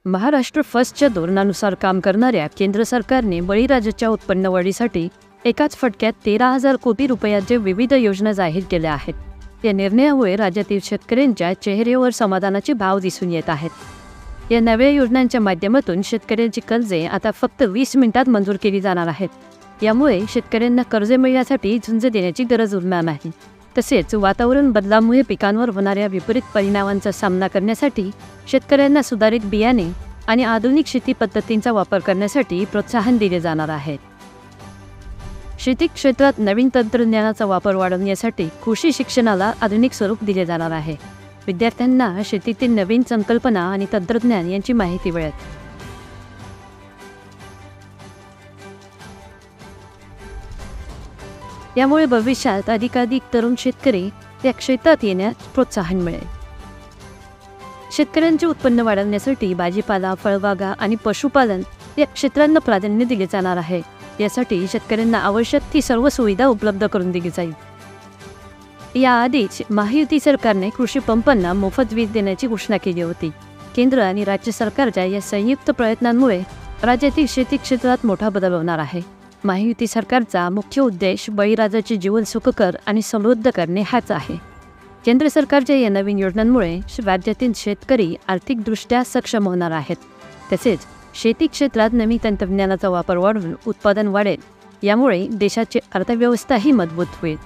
महाराष्ट्र फर्स्टच्या धोरणानुसार काम करणाऱ्या केंद्र सरकारने बळीराजाच्या उत्पन्न वाढीसाठी एकाच फटक्यात 13,000 कोटी रुपयांचे विविध योजना जाहीर केल्या आहेत। या निर्णयामुळे राज्यातील शेतकऱ्यांच्या चेहऱ्यावर समाधानाचे भाव दिसून येत आहेत। या नव्या योजनांच्या माध्यमातून शेतकऱ्यांची कर्जे आता फक्त 20 मिनिटात मंजूर केली जाणार आहेत। यामुळे शेतकऱ्यांना कर्ज मिळण्यासाठी झुंज देण्याची गरज उरणार नाही। तसेच वातावरण बदलामुळे पिकांवर होणाऱ्या विपरीत परिणामांचा सामना करण्यासाठी शेतकऱ्यांना सुधारित बियाणे आणि आधुनिक शेती पद्धतींचा वापर करण्यासाठी प्रोत्साहन दिले जाणार आहे। शेती क्षेत्रात नवीन तंत्रज्ञानाचा वापर वाढवण्यासाठी कृषी शिक्षणाला आधुनिक स्वरूप दिले जाणार आहे। विद्यार्थ्यांना शेतीतील नवीन संकल्पना आणि तंत्रज्ञान यांची माहिती मिळेल। यामुळे भविष्यात अधिकाधिक तरुण शेतकरी या क्षेत्रात येण्यास प्रोत्साहन मिळेल। शेतकऱ्यांचे उत्पन्न वाढवण्यासाठी भाजीपाला, फळबागा आणि पशुपालन या क्षेत्रांना प्राधान्य दिले जाणार आहे। यासाठी शेतकऱ्यांना आवश्यक ती सर्व सुविधा उपलब्ध करून दिली जाईल। याआधीच महायुती सरकारने कृषी पंपांना मोफत वीज देण्याची घोषणा केली होती। केंद्र आणि राज्य सरकारच्या या संयुक्त प्रयत्नांमुळे राज्यातील शेती क्षेत्रात मोठा बदल होणार आहे। महायुती सरकारचा मुख्य उद्देश बळीराजाचे जीवन सुखकर आणि समृद्ध करणे हाच आहे। केंद्र सरकारच्या या नवीन योजनांमुळे राज्यातील शेतकरी आर्थिकदृष्ट्या सक्षम होणार आहेत। तसेच शेती क्षेत्रात नवीन तंत्रज्ञानाचा वापर वाढवून उत्पादन वाढेल। यामुळे देशाची अर्थव्यवस्थाही मजबूत होईल।